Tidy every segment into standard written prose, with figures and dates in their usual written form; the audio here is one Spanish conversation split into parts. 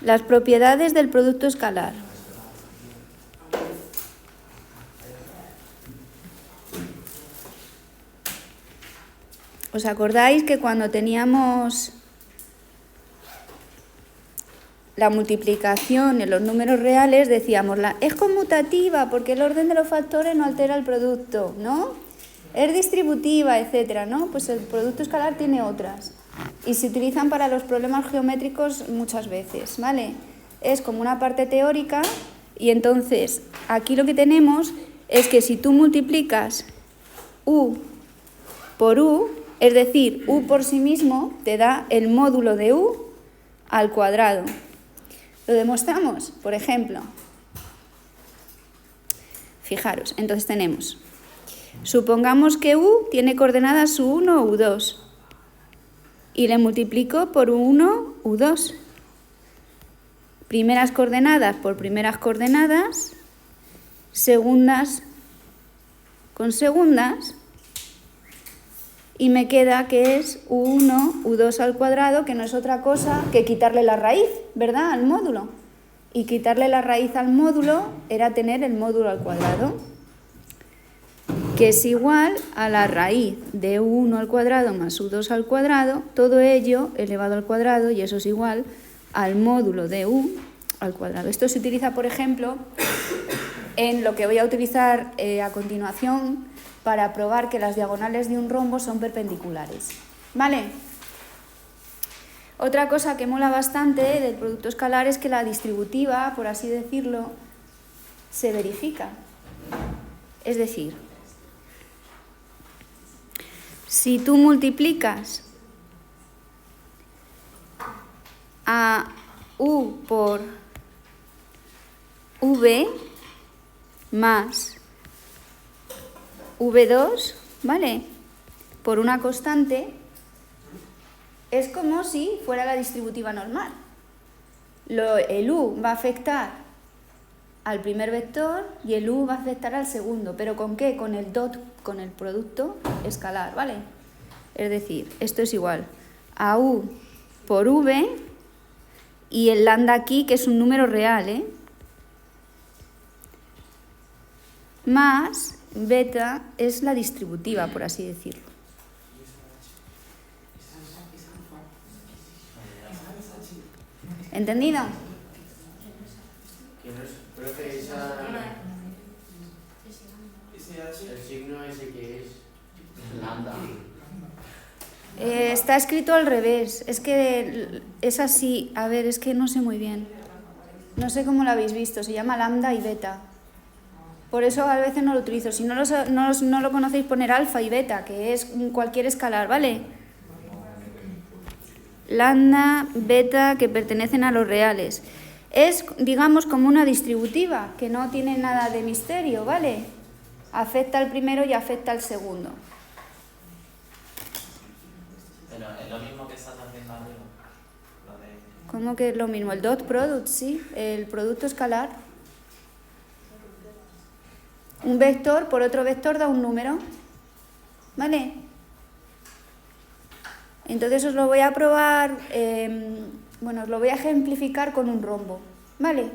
Las propiedades del producto escalar. ¿Os acordáis que cuando teníamos la multiplicación en los números reales decíamos es conmutativa porque el orden de los factores no altera el producto, ¿no? Es distributiva, etcétera, ¿no? Pues el producto escalar tiene otras y se utilizan para los problemas geométricos muchas veces, ¿vale? Es como una parte teórica y entonces aquí lo que tenemos es que si tú multiplicas u por u, es decir, u por sí mismo te da el módulo de u al cuadrado. ¿Lo demostramos? Por ejemplo, fijaros, entonces tenemos, supongamos que u tiene coordenadas u1 o u2 y le multiplico por u1, u2. Primeras coordenadas por primeras coordenadas, segundas con segundas, y me queda que es u1, u2 al cuadrado, que no es otra cosa que quitarle la raíz, ¿verdad?, al módulo. Y quitarle la raíz al módulo era tener el módulo al cuadrado, que es igual a la raíz de u1 al cuadrado más u2 al cuadrado, todo ello elevado al cuadrado, y eso es igual al módulo de u al cuadrado. Esto se utiliza, por ejemplo, en lo que voy a utilizar a continuación, para probar que las diagonales de un rombo son perpendiculares. ¿Vale? Otra cosa que mola bastante del producto escalar es que la distributiva, por así decirlo, se verifica. Es decir, si tú multiplicas a u por v más v2, ¿vale?, por una constante, es como si fuera la distributiva normal. El u va a afectar al primer vector y el u va a afectar al segundo. ¿Pero con qué? Con el dot, con el producto escalar, ¿vale? Es decir, esto es igual a u por v y el lambda aquí, que es un número real, más beta es la distributiva, por así decirlo. ¿Entendido? El signo ese que es lambda. Está escrito al revés. Es que es así. A ver, es que no sé muy bien. No sé cómo lo habéis visto. Se llama lambda y beta. Por eso a veces no lo utilizo. Si no lo conocéis, poner alfa y beta, que es cualquier escalar, ¿vale? Lambda, beta, que pertenecen a los reales. Es, digamos, como una distributiva, que no tiene nada de misterio, ¿vale? Afecta al primero y afecta al segundo. Pero es lo mismo que estás haciendo arriba. ¿Cómo que es lo mismo? El dot product, sí. El producto escalar. Un vector por otro vector da un número, ¿vale? Entonces os lo voy a probar, os lo voy a ejemplificar con un rombo, ¿vale?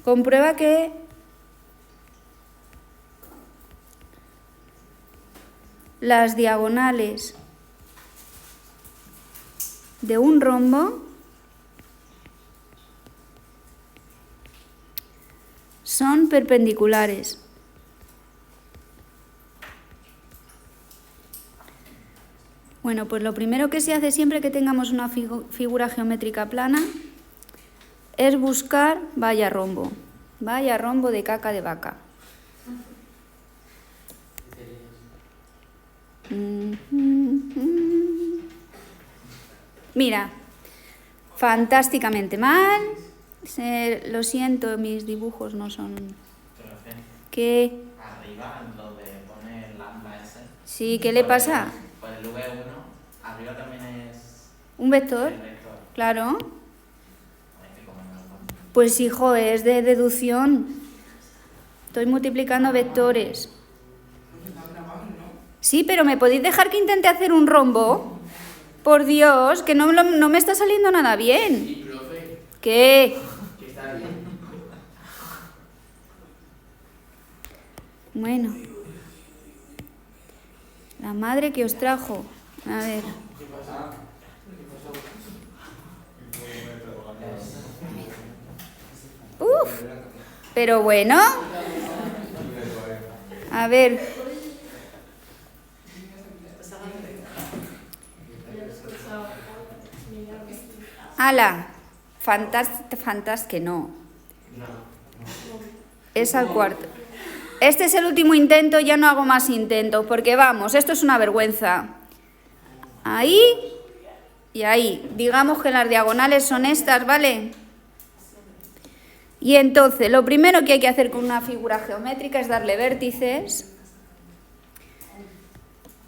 Comprueba que las diagonales de un rombo son perpendiculares. Bueno, pues lo primero que se hace siempre que tengamos una figura geométrica plana es buscar valla rombo de caca de vaca. Mira, fantásticamente mal. Lo siento, mis dibujos no son... ¿Qué? Arriba, donde pone el lambda ese. Sí, ¿qué le pasa? Por el V1, arriba también es... ¿Un vector? El vector. Claro. Pues hijo, es de deducción. Estoy multiplicando vectores. Sí, pero ¿me podéis dejar que intente hacer un rombo? Por Dios, que no me está saliendo nada bien. Sí, profe, ¿Qué? que está bien. Bueno. La madre que os trajo. A ver. ¿Qué pasa? Uf. Pero bueno. A ver. Ala. Fantástico que no. Es al cuarto. Este es el último intento, ya no hago más intentos, porque vamos, esto es una vergüenza. Ahí y ahí. Digamos que las diagonales son estas, ¿vale? Y entonces, lo primero que hay que hacer con una figura geométrica es darle vértices.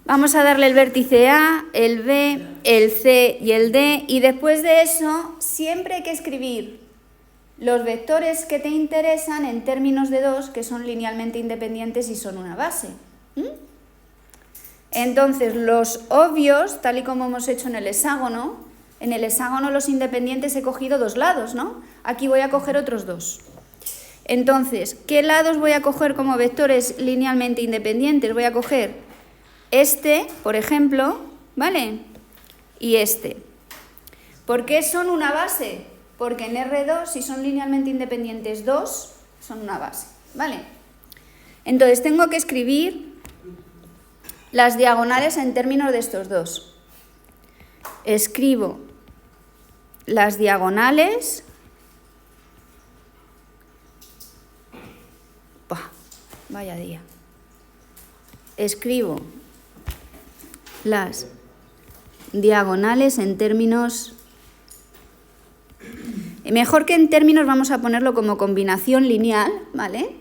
Vamos a darle el vértice A, el B, el C y el D. Y después de eso, siempre hay que escribir los vectores que te interesan en términos de 2, que son linealmente independientes y son una base. Entonces, los obvios, tal y como hemos hecho en el hexágono los independientes he cogido 2 lados, ¿no? Aquí voy a coger otros 2. Entonces, ¿qué lados voy a coger como vectores linealmente independientes? Voy a coger este, por ejemplo, ¿vale? Y este. ¿Por qué son una base? Porque en R2, si son linealmente independientes 2, son una base, ¿vale? Entonces tengo que escribir las diagonales en términos de estos 2. Escribo las diagonales. Bah, vaya día. Escribo las diagonales en términos... Mejor que en términos vamos a ponerlo como combinación lineal, ¿vale?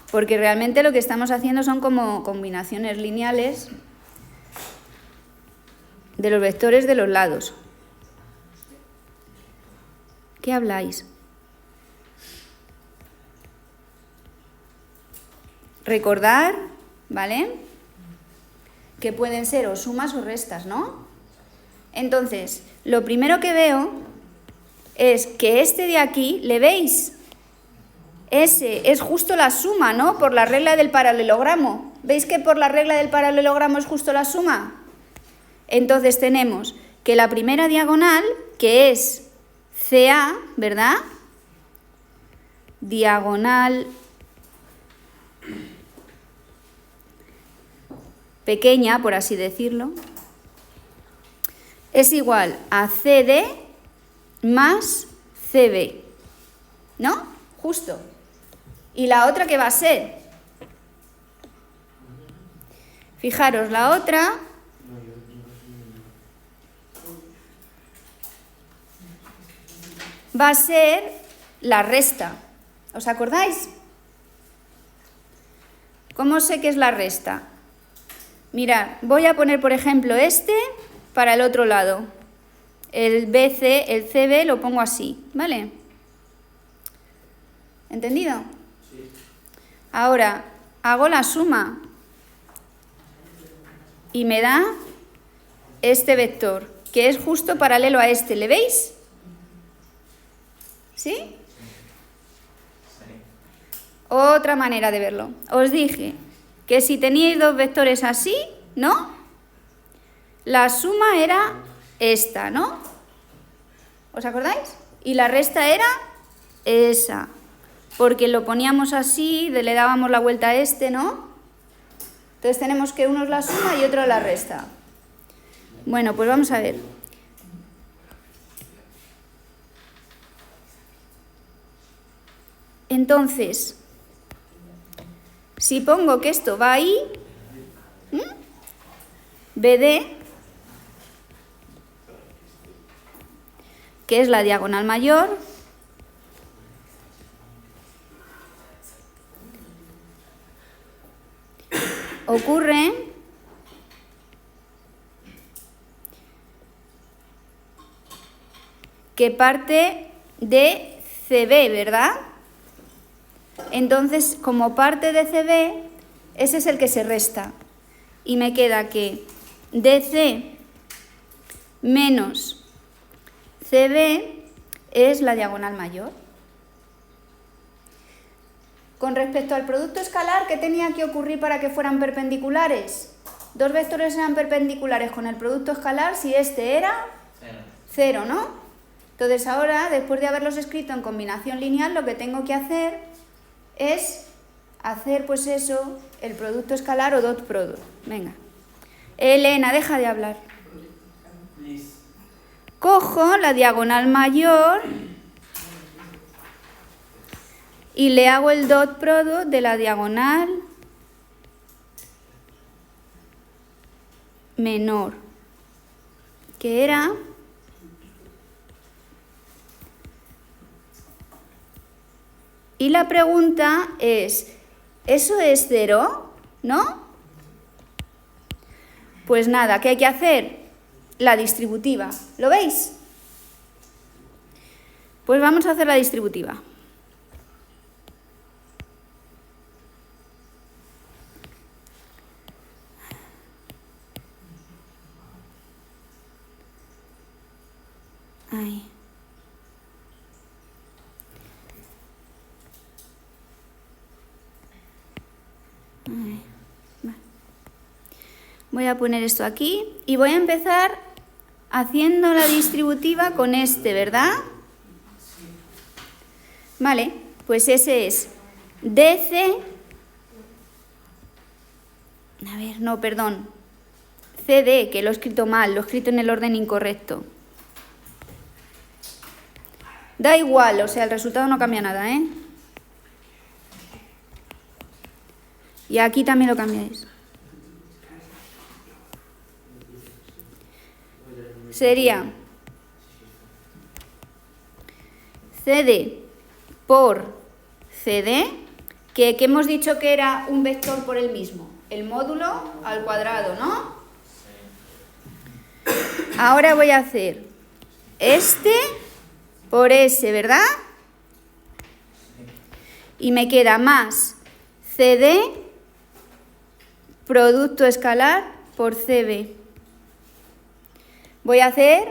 Porque realmente lo que estamos haciendo son como combinaciones lineales de los vectores de los lados. ¿Qué habláis? Recordar, ¿vale? Que pueden ser o sumas o restas, ¿no? Entonces, lo primero que veo es que este de aquí, ¿le veis? Ese es justo la suma, ¿no? Por la regla del paralelogramo. ¿Veis que por la regla del paralelogramo es justo la suma? Entonces tenemos que la primera diagonal, que es CA, ¿verdad? Diagonal pequeña, por así decirlo, es igual a CD más CB, ¿no? Justo. ¿Y la otra qué va a ser? Fijaros, la otra va a ser la resta. ¿Os acordáis? ¿Cómo sé que es la resta? Mirad, voy a poner, por ejemplo, este para el otro lado. El BC, el CB lo pongo así, ¿vale? ¿Entendido? Sí. Ahora, hago la suma y me da este vector, que es justo paralelo a este. ¿Le veis? ¿Sí? Sí. Otra manera de verlo. Os dije que si teníais 2 vectores así, ¿no? La suma era esta, ¿no? ¿Os acordáis? Y la resta era esa. Porque lo poníamos así, le dábamos la vuelta a este, ¿no? Entonces tenemos que uno es la suma y otro es la resta. Bueno, pues vamos a ver. Entonces, si pongo que esto va ahí, BD, que es la diagonal mayor, ocurre que parte de CB, ¿verdad? Entonces, como parte de CB, Ese es el que se resta. Y me queda que DC menos CB es la diagonal mayor. Con respecto al producto escalar, ¿qué tenía que ocurrir para que fueran perpendiculares? Dos vectores eran perpendiculares con el producto escalar si este era 0, ¿no? Entonces ahora, después de haberlos escrito en combinación lineal, lo que tengo que hacer es hacer, pues eso, el producto escalar o dot product. Venga. Elena, deja de hablar. Cojo la diagonal mayor y le hago el dot product de la diagonal menor, que era y la pregunta es, ¿eso es 0? ¿No? Pues nada, ¿qué hay que hacer? La distributiva. ¿Lo veis? Pues vamos a hacer la distributiva. Ahí. Voy a poner esto aquí y voy a empezar haciendo la distributiva con este, ¿verdad? Vale, pues ese es DC, a ver, no, perdón, CD, que lo he escrito mal, lo he escrito en el orden incorrecto. Da igual, o sea, el resultado no cambia nada, ¿eh? Y aquí también lo cambiáis. Sería CD por CD, que hemos dicho que era un vector por el mismo, el módulo al cuadrado, ¿no? Ahora voy a hacer este por ese, ¿verdad? Y me queda más CD producto escalar por CB. Voy a hacer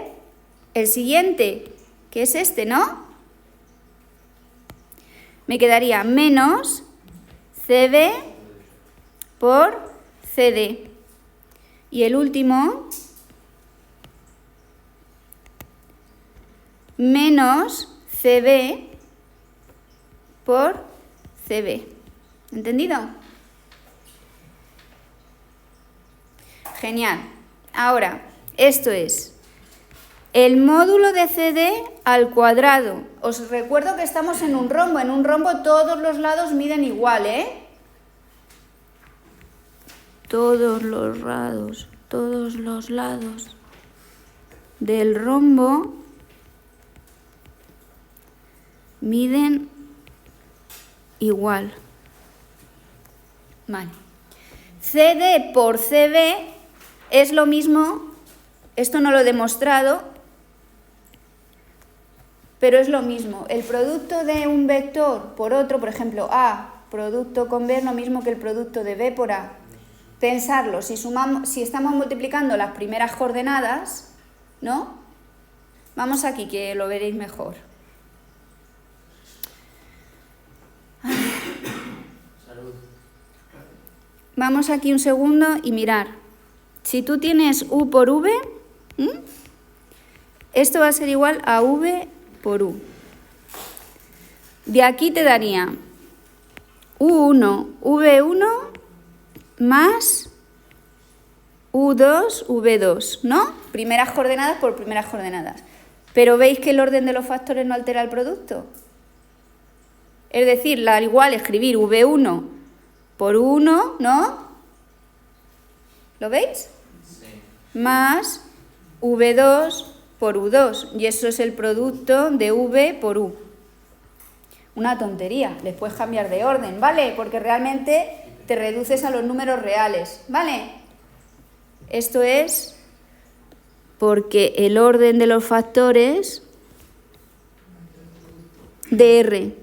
el siguiente, que es este, ¿no? Me quedaría menos CB por CD. Y el último, menos CB por CB. ¿Entendido? Genial. Ahora, esto es el módulo de CD al cuadrado. Os recuerdo que estamos en un rombo. En un rombo todos los lados miden igual, ¿eh? Todos los lados del rombo miden igual. Vale. CD por CB es lo mismo, esto no lo he demostrado, pero es lo mismo. El producto de un vector por otro, por ejemplo, A, producto con B, es lo mismo que el producto de B por A. Pensarlo, si estamos multiplicando las primeras coordenadas, ¿no? Vamos aquí, que lo veréis mejor. Vamos aquí un segundo y mirar. Si tú tienes U por V, esto va a ser igual a V por U. De aquí te daría U1, V1 más U2, V2, ¿no? Primeras coordenadas por primeras coordenadas. Pero ¿veis que el orden de los factores no altera el producto? Es decir, al igual escribir V1 por 1, ¿no? ¿Lo veis? Sí. Más V2 por U2. Y eso es el producto de V por U. Una tontería. Les puedes cambiar de orden, ¿vale? Porque realmente te reduces a los números reales, ¿vale? Esto es porque el orden de los factores de R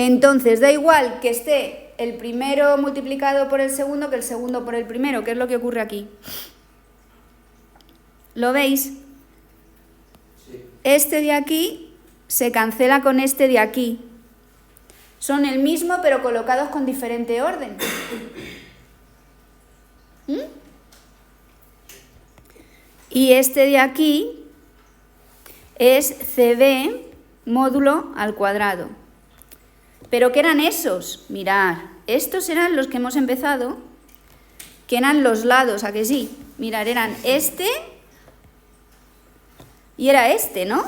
Entonces, da igual que esté el primero multiplicado por el segundo que el segundo por el primero. ¿Qué es lo que ocurre aquí? ¿Lo veis? Sí. Este de aquí se cancela con este de aquí. Son el mismo, pero colocados con diferente orden. ¿Mm? Y este de aquí es CB módulo al cuadrado. ¿Pero qué eran esos? Mirad, estos eran los que hemos empezado, que eran los lados, ¿a que sí? Mirad, eran este y era este, ¿no?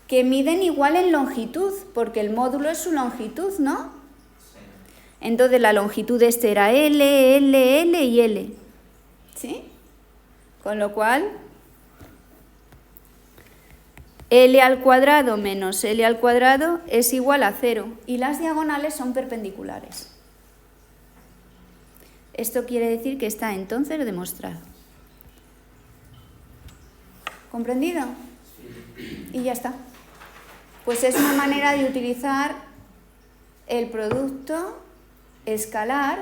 Que miden igual en longitud, porque el módulo es su longitud, ¿no? Sí. Entonces la longitud de este era L, L, L y L. ¿Sí? Con lo cual, L al cuadrado menos L al cuadrado es igual a 0. Y las diagonales son perpendiculares. Esto quiere decir que está entonces demostrado. ¿Comprendido? Y ya está. Pues es una manera de utilizar el producto escalar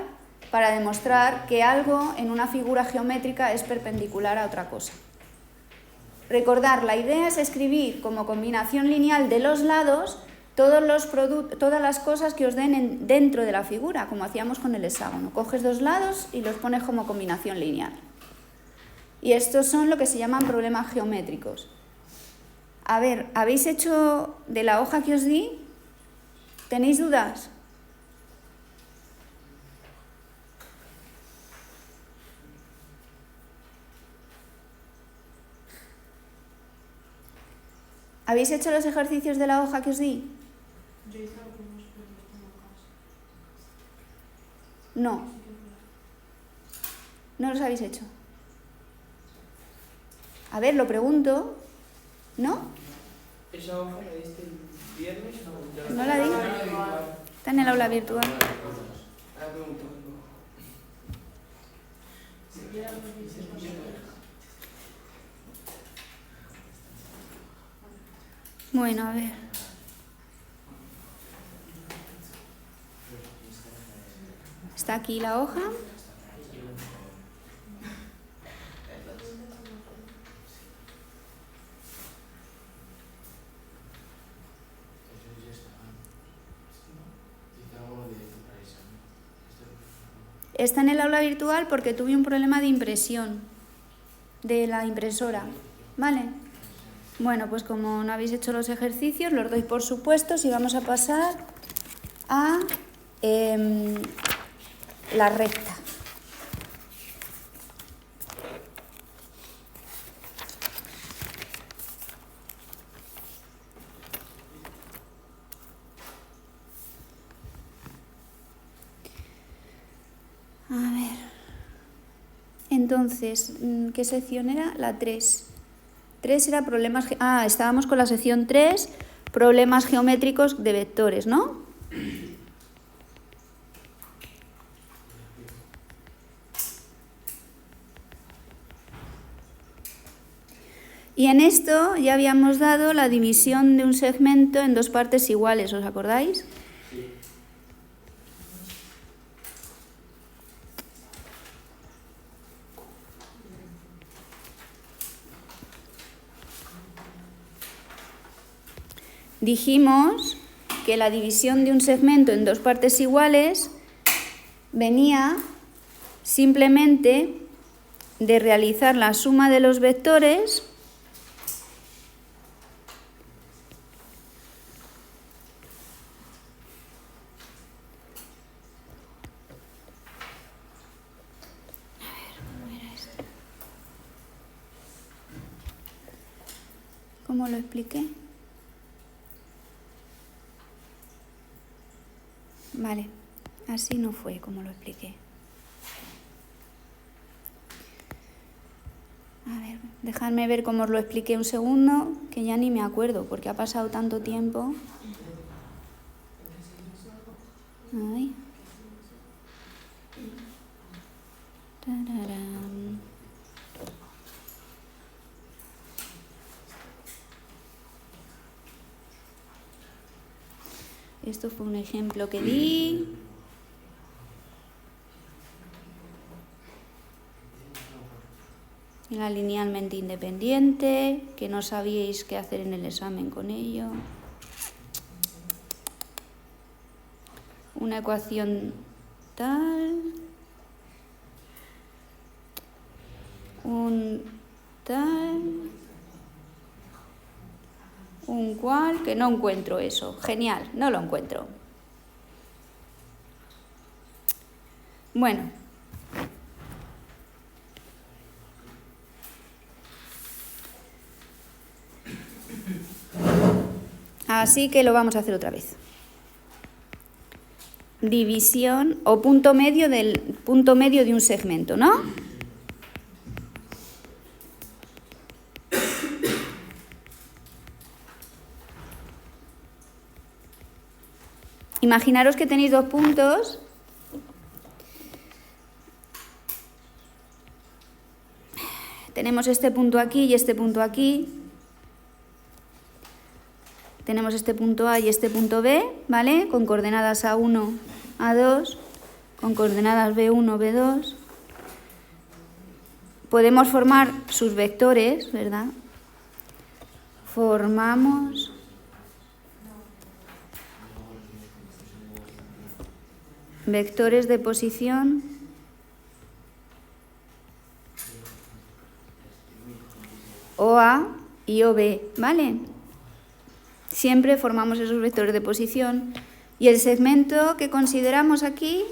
para demostrar que algo en una figura geométrica es perpendicular a otra cosa. Recordar, la idea es escribir como combinación lineal de los lados todas las cosas que os den dentro de la figura, como hacíamos con el hexágono. Coges dos lados y los pones como combinación lineal. Y estos son lo que se llaman problemas geométricos. A ver, ¿habéis hecho de la hoja que os di? ¿Tenéis dudas? ¿Habéis hecho los ejercicios de la hoja que os di? Yo hice algunos, pero no tengo caso. No. ¿No los habéis hecho? A ver, lo pregunto. ¿No? ¿Esa hoja la diste el viernes? No la di. Está en el aula virtual. Ahora pregunto. Bueno, a ver. Está aquí la hoja. Está en el aula virtual porque tuve un problema de impresión de la impresora. ¿Vale? Bueno, pues como no habéis hecho los ejercicios, los doy por supuestos y vamos a pasar a la recta. A ver. Entonces, ¿qué sección era? La 3. 3 era problemas... estábamos con la sección 3, problemas geométricos de vectores, ¿no? Y en esto ya habíamos dado la división de un segmento en dos partes iguales, ¿os acordáis? Sí. Dijimos que la división de un segmento en dos partes iguales venía simplemente de realizar la suma de los vectores ¿Cómo lo expliqué? Vale, así no fue como lo expliqué. A ver, dejadme ver cómo os lo expliqué un segundo, que ya ni me acuerdo, porque ha pasado tanto tiempo. Ay. Tararán. Esto fue un ejemplo que di. Era linealmente independiente, que no sabíais qué hacer en el examen con ello. Una ecuación tal. Un tal. Un cual, que no encuentro eso. Genial, no lo encuentro. Bueno. Así que lo vamos a hacer otra vez. División o punto medio de un segmento, ¿no? Imaginaros que tenéis dos puntos. Tenemos este punto aquí y este punto aquí. Tenemos este punto A y este punto B, ¿vale? Con coordenadas A1, A2, con coordenadas B1, B2. Podemos formar sus vectores, ¿verdad? Formamos vectores de posición OA y OB, ¿vale? Siempre formamos esos vectores de posición y el segmento que consideramos aquí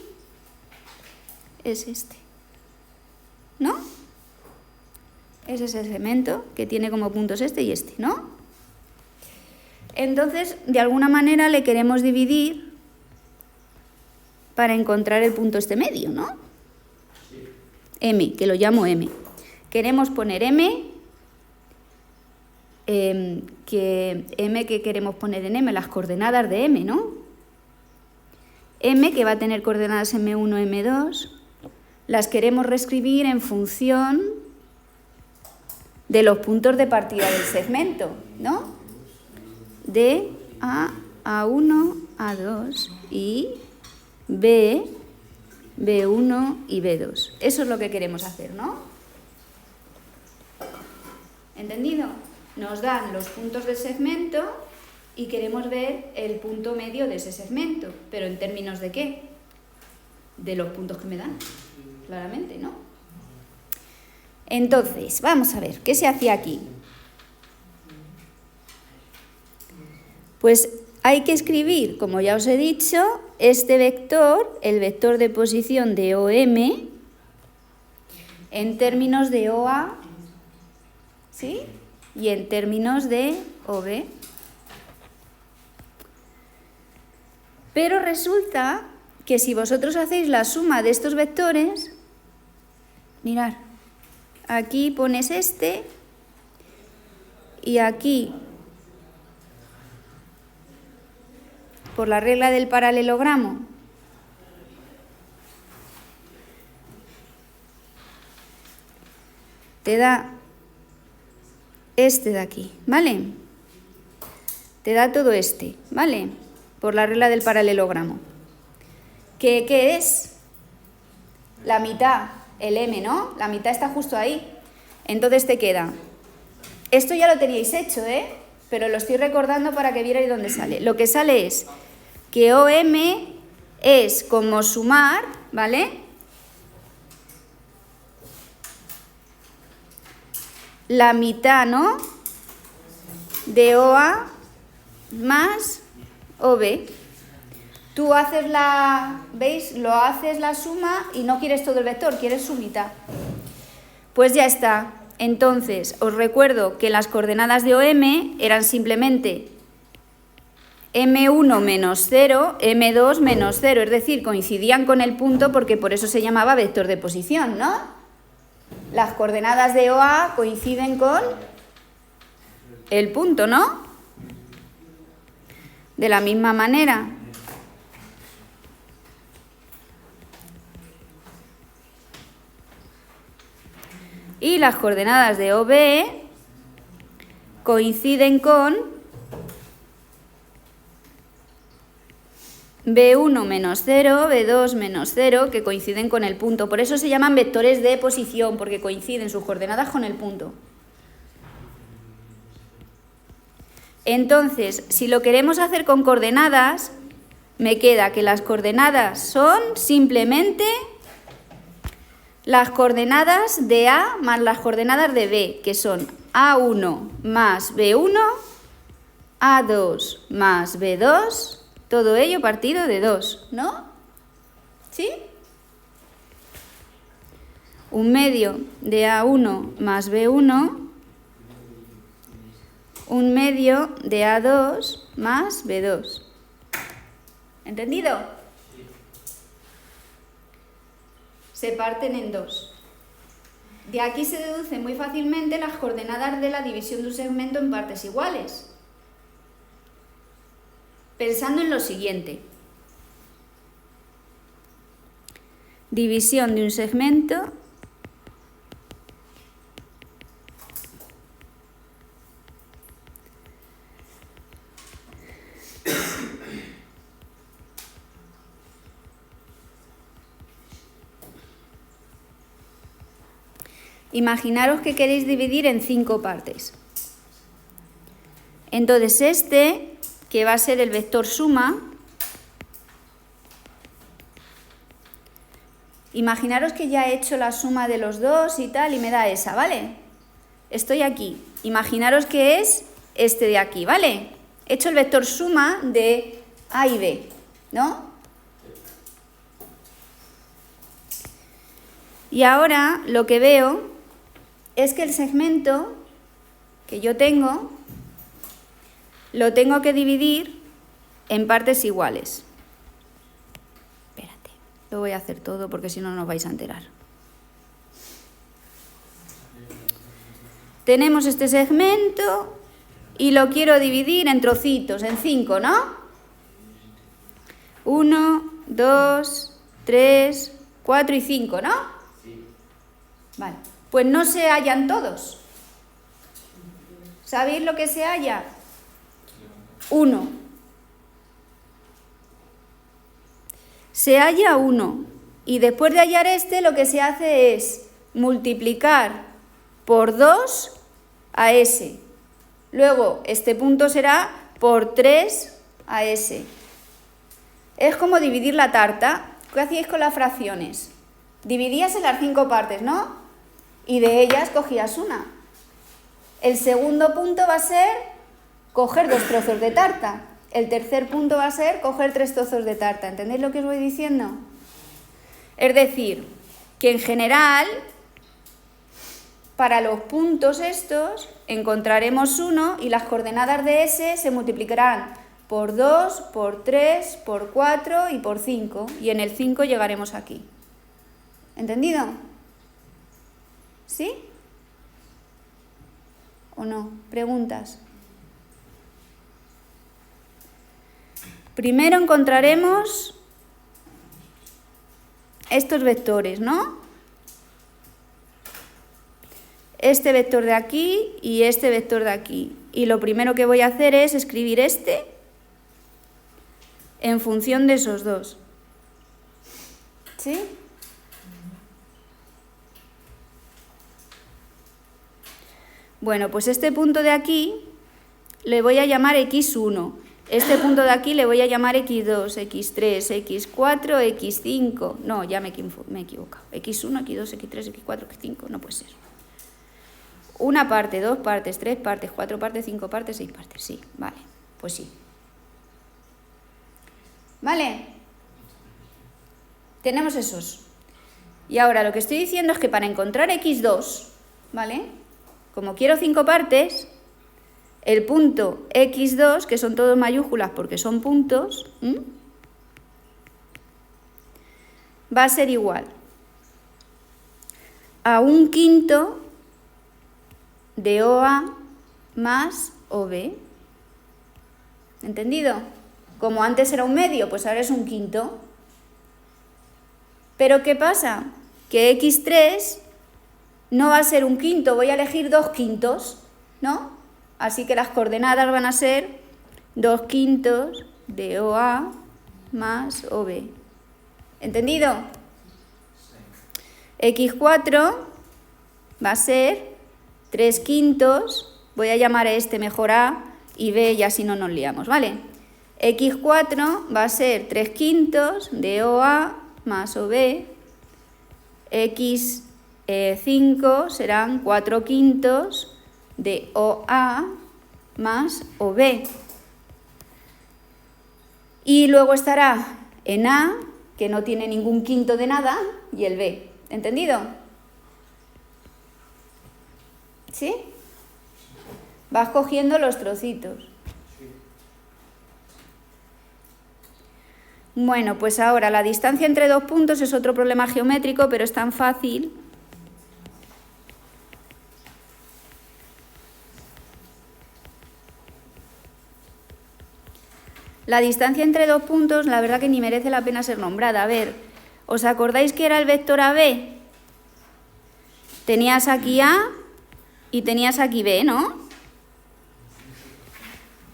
es este, ¿no? Es ese segmento que tiene como puntos este y este, ¿no? Entonces, de alguna manera le queremos dividir para encontrar el punto este medio, ¿no? M, que lo llamo M. Queremos poner M, que queremos poner en M, las coordenadas de M, ¿no? M, que va a tener coordenadas M1, M2, las queremos reescribir en función de los puntos de partida del segmento, ¿no? De A, A1, A2 y B, B1 y B2. Eso es lo que queremos hacer, ¿no? ¿Entendido? Nos dan los puntos del segmento y queremos ver el punto medio de ese segmento. ¿Pero en términos de qué? De los puntos que me dan, claramente, ¿no? Entonces, vamos a ver, ¿qué se hacía aquí? Pues hay que escribir, como ya os he dicho, este vector, el vector de posición de OM, en términos de OA, ¿sí? Y en términos de OB. Pero resulta que si vosotros hacéis la suma de estos vectores, mirad, aquí pones este y aquí, por la regla del paralelogramo, te da este de aquí, ¿vale? Te da todo este, ¿vale? Por la regla del paralelogramo. ¿Qué es? La mitad, el M, ¿no? La mitad está justo ahí. Entonces te queda. Esto ya lo teníais hecho, ¿eh? Pero lo estoy recordando para que vierais dónde sale. Lo que sale es que OM es como sumar, ¿vale? La mitad, ¿no? De OA más OB. Tú haces ¿veis? Lo haces la suma y no quieres todo el vector, quieres su mitad. Pues ya está. Entonces, os recuerdo que las coordenadas de OM eran simplemente M1 menos 0, M2 menos 0, es decir, coincidían con el punto porque por eso se llamaba vector de posición, ¿no? Las coordenadas de OA coinciden con el punto, ¿no? De la misma manera. Y las coordenadas de OB coinciden con B1 menos 0, B2 menos 0, que coinciden con el punto. Por eso se llaman vectores de posición, porque coinciden sus coordenadas con el punto. Entonces, si lo queremos hacer con coordenadas, me queda que las coordenadas son simplemente las coordenadas de A más las coordenadas de B, que son A1 más B1, A2 más B2, todo ello partido de 2, ¿no? ¿Sí? Un medio de A1 más B1, un medio de A2 más B2. ¿Entendido? Se parten en 2. De aquí se deducen muy fácilmente las coordenadas de la división de un segmento en partes iguales. Pensando en lo siguiente. División de un segmento imaginaros que queréis dividir en 5 partes. Entonces este, que va a ser el vector suma, imaginaros que ya he hecho la suma de los dos y tal y me da esa, ¿vale? Estoy aquí. Imaginaros que es este de aquí, ¿vale? He hecho el vector suma de A y B, ¿no? Y ahora lo que veo es que el segmento que yo tengo lo tengo que dividir en partes iguales. Espérate, lo voy a hacer todo porque si no, no os vais a enterar. Tenemos este segmento y lo quiero dividir en trocitos, en 5, ¿no? 1, 2, 3, 4 y 5, ¿no? Sí. Vale. Pues no se hallan todos. ¿Sabéis lo que se halla? 1. Se halla 1. Y después de hallar este, lo que se hace es multiplicar por 2 a ese. Luego, este punto será por 3 a ese. Es como dividir la tarta. ¿Qué hacíais con las fracciones? Dividías en las 5 partes, ¿no? Y de ellas cogías una. El segundo punto va a ser coger 2 trozos de tarta. El tercer punto va a ser coger 3 trozos de tarta. ¿Entendéis lo que os voy diciendo? Es decir, que en general, para los puntos estos, encontraremos 1 y las coordenadas de ese se multiplicarán por 2, por 3, por 4 y por 5. Y en el 5 llegaremos aquí. ¿Entendido? ¿Sí? ¿O no? ¿Preguntas? Primero encontraremos estos vectores, ¿no? Este vector de aquí y este vector de aquí. Y lo primero que voy a hacer es escribir este en función de esos dos. ¿Sí? Bueno, pues este punto de aquí le voy a llamar x1. Este punto de aquí le voy a llamar x2, x3, x4, x5. No, ya me he equivocado. x1, x2, x3, x4, x5. No puede ser. Una parte, 2 partes, 3 partes, 4 partes, 5 partes, 6 partes. Sí, vale. Pues sí. ¿Vale? Tenemos esos. Y ahora lo que estoy diciendo es que para encontrar x2, ¿vale? Como quiero 5 partes, el punto x2, que son todos mayúsculas porque son puntos, va a ser igual a 1/5 de OA más OB. ¿Entendido? Como antes era un medio, pues ahora es 1/5. Pero ¿qué pasa? Que x3 no va a ser 1/5, voy a elegir 2/5, ¿no? Así que las coordenadas van a ser 2/5 de OA más OB. ¿Entendido? Sí. X4 va a ser 3/5, voy a llamar a este mejor A y B y así no nos liamos, ¿vale? X4 va a ser 3/5 de OA más OB. X5 serán 4/5 de OA más OB. Y luego estará en A, que no tiene ningún quinto de nada, y el B. ¿Entendido? ¿Sí? Vas cogiendo los trocitos. Sí. Bueno, pues ahora la distancia entre dos puntos es otro problema geométrico, pero es tan fácil. La distancia entre dos puntos, la verdad que ni merece la pena ser nombrada. A ver, ¿os acordáis que era el vector AB? Tenías aquí A y tenías aquí B, ¿no?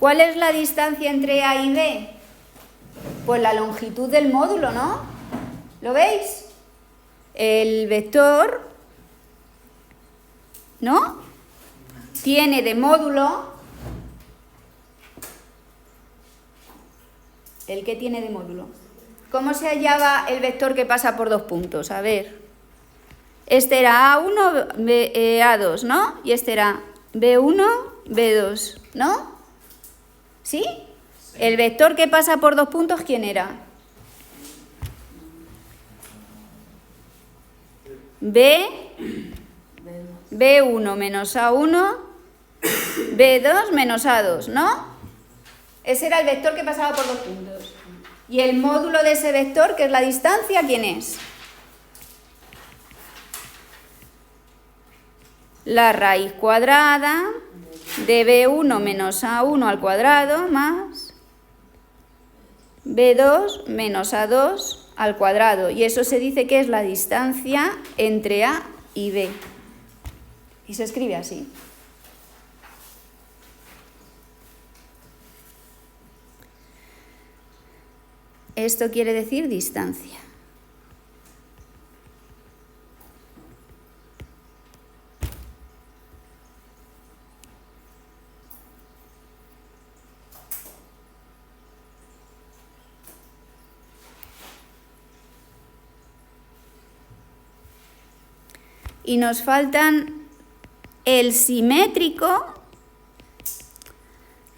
¿Cuál es la distancia entre A y B? Pues la longitud del módulo, ¿no? ¿Lo veis? El vector, ¿no? Tiene de módulo... ¿El qué tiene de módulo? ¿Cómo se hallaba el vector que pasa por dos puntos? A ver. Este era A1, A2, ¿no? Y este era B1, B2, ¿no? ¿Sí? El vector que pasa por dos puntos, ¿quién era? B1 menos A1, B2 menos A2, ¿no? Ese era el vector que pasaba por dos puntos. Y el módulo de ese vector, que es la distancia, ¿quién es? La raíz cuadrada de B1 menos A1 al cuadrado más B2 menos A2 al cuadrado. Y eso se dice que es la distancia entre A y B. Y se escribe así. Esto quiere decir distancia. Y nos faltan el simétrico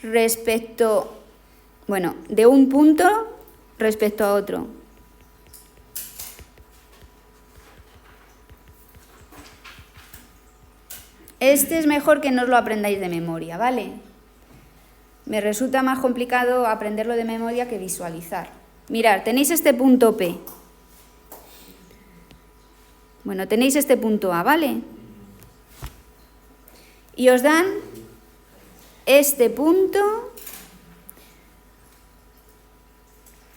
respecto, bueno, de un punto respecto a otro. Este es mejor que no os lo aprendáis de memoria, ¿vale? Me resulta más complicado aprenderlo de memoria que visualizar. Mirad, tenéis este punto P. Bueno, tenéis este punto A, ¿vale? Y os dan este punto,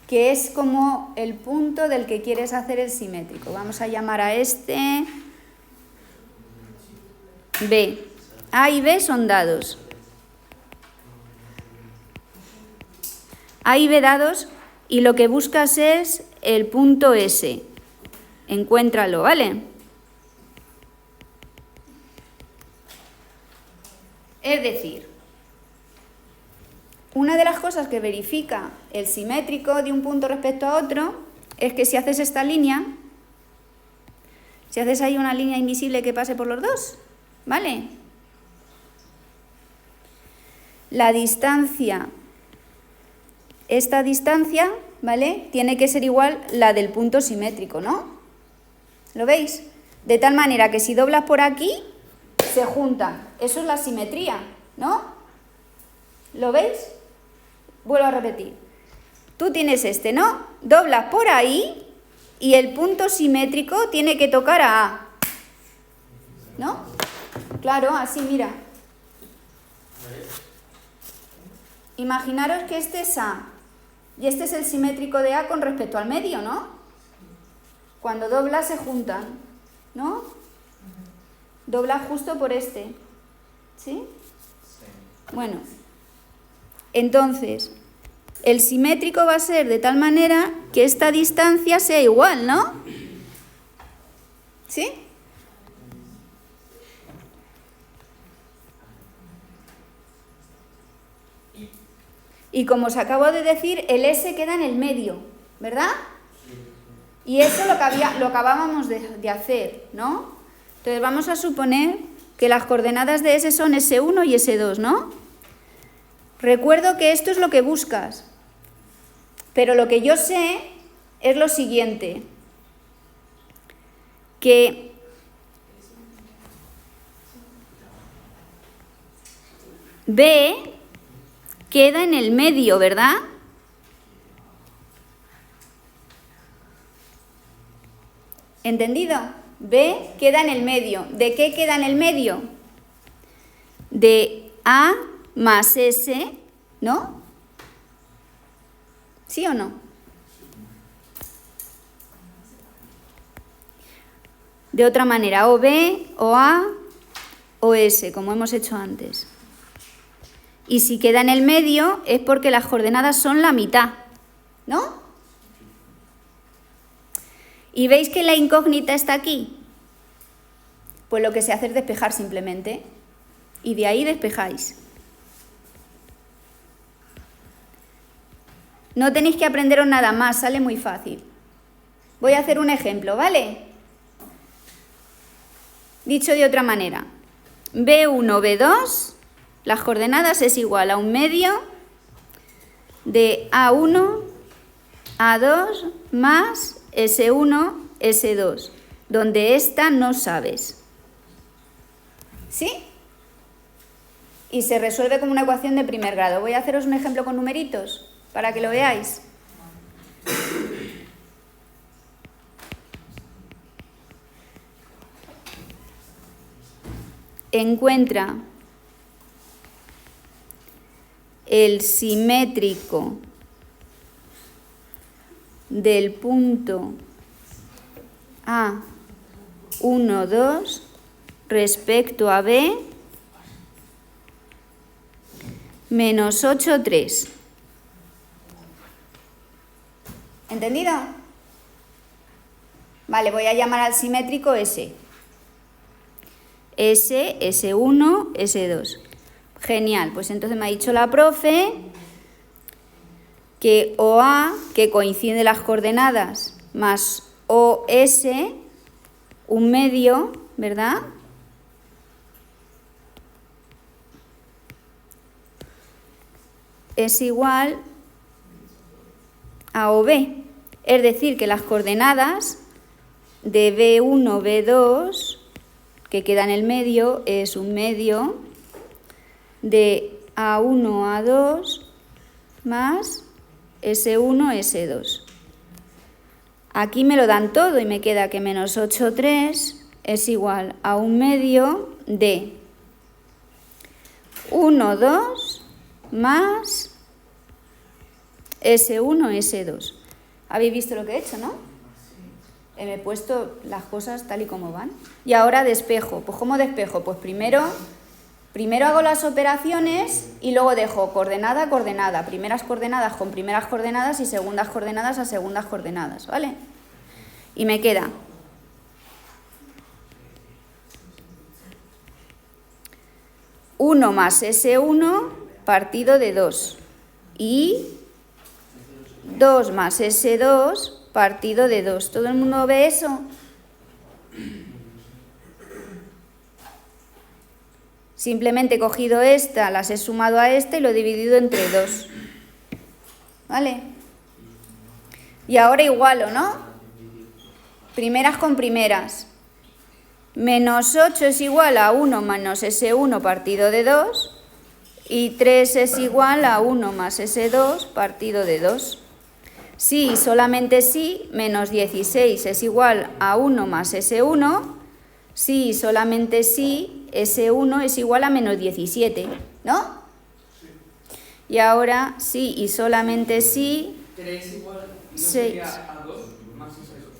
que es como el punto del que quieres hacer el simétrico. Vamos a llamar a este B. A y B son dados. A y B dados, y lo que buscas es el punto S. Encuéntralo, ¿vale? Es decir, una de las cosas que verifica el simétrico de un punto respecto a otro es que si haces esta línea, si haces ahí una línea invisible que pase por los dos, ¿vale? La distancia, esta distancia, ¿vale? Tiene que ser igual la del punto simétrico, ¿no? ¿Lo veis? De tal manera que si doblas por aquí, se juntan. Eso es la simetría, ¿no? ¿Lo veis? Vuelvo a repetir. Tú tienes este, ¿no? Doblas por ahí y el punto simétrico tiene que tocar a A. ¿No? Claro, así, mira. Imaginaros que este es A y este es el simétrico de A con respecto al medio, ¿no? Cuando doblas se juntan, ¿no? Doblas justo por este, ¿sí? Sí. Bueno, entonces, El simétrico va a ser de tal manera que esta distancia sea igual, ¿no? ¿Sí? Y como os acabo de decir, el S queda en el medio, ¿verdad? Y eso lo acabábamos de hacer, ¿no? Entonces vamos a suponer que las coordenadas de S son S1 y S2, ¿no? Recuerdo que esto es lo que buscas, pero lo que yo sé es lo siguiente, que B queda en el medio, ¿verdad? ¿Entendido? B queda en el medio. ¿De qué queda en el medio? De A más S, ¿no? ¿Sí o no? De otra manera, o B, o A, o S, como hemos hecho antes. Y si queda en el medio es porque las coordenadas son la mitad, ¿no? ¿Y veis que la incógnita está aquí? Pues lo que se hace es despejar simplemente. Y de ahí despejáis. No tenéis que aprenderos nada más, sale muy fácil. Voy a hacer un ejemplo, ¿vale? Dicho de otra manera, B1, B2, las coordenadas es igual a un medio de A1, A2 más S1, S2, donde esta no sabes. ¿Sí? Y se resuelve como una ecuación de primer grado. Voy a haceros un ejemplo con numeritos para que lo veáis. Encuentra el simétrico del punto A1, 2 respecto a B menos 8, 3. ¿Entendido? Vale, voy a llamar al simétrico S. S, S1, S2. Genial, pues entonces me ha dicho la profe que OA, que coinciden las coordenadas, más OS, un medio, ¿verdad? Es igual a OB. Es decir, que las coordenadas de B1, B2, que queda en el medio, es un medio de A1, A2 más S1, S2. Aquí me lo dan todo y me queda que menos 8, 3 es igual a un medio de 1, 2 más S1, S2. ¿Habéis visto lo que he hecho, no? Me he puesto las cosas tal y como van. Y ahora despejo. Pues ¿cómo despejo? Pues primero hago las operaciones y luego dejo coordenada a coordenada. Primeras coordenadas con primeras coordenadas y segundas coordenadas a segundas coordenadas, ¿vale? Y me queda 1 más S1 partido de 2 y 2 más S2 partido de 2. ¿Todo el mundo ve eso? Simplemente he cogido esta, las he sumado a esta y lo he dividido entre 2. ¿Vale? Y ahora igualo, ¿no? Primeras con primeras. Menos 8 es igual a 1 menos S1 partido de 2. Y 3 es igual a 1 más S2 partido de 2. Sí y solamente sí, menos 16 es igual a 1 más S1. Sí y solamente sí, S1 es igual a menos 17, ¿no? Y ahora sí y solamente sí, 3 igual, ¿no 6. sería A2 más S2?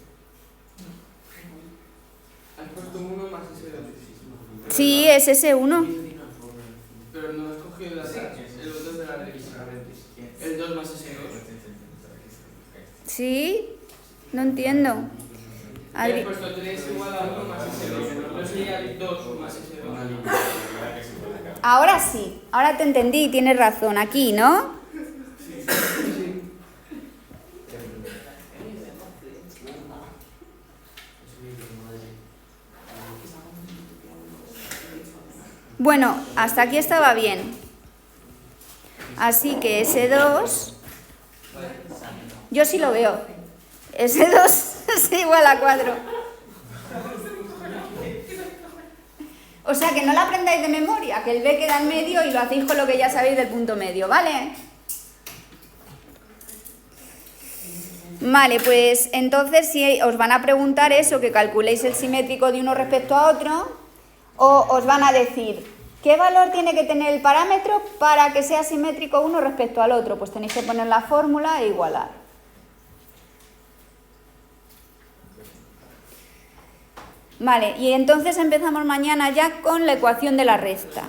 Has puesto 1 más S2. Sí, es S1. Pero no has cogido el 2 de la derecha. El 2 más S2. ¿Sí? No entiendo. Y Adri- has puesto 3 igual a 1 más S2. No sería 2 más S2. Ahora sí, ahora te entendí, tienes razón. Aquí, ¿no? Bueno, hasta aquí estaba bien. Así que S2, yo sí lo veo. S2 es igual a 4. O sea, que no la aprendáis de memoria, que el B queda en medio y lo hacéis con lo que ya sabéis del punto medio, ¿vale? Vale, pues entonces si os van a preguntar eso, que calculéis el simétrico de uno respecto a otro, o os van a decir, ¿qué valor tiene que tener el parámetro para que sea simétrico uno respecto al otro? Pues tenéis que poner la fórmula e igualar. Vale, y entonces empezamos mañana ya con la ecuación de la recta.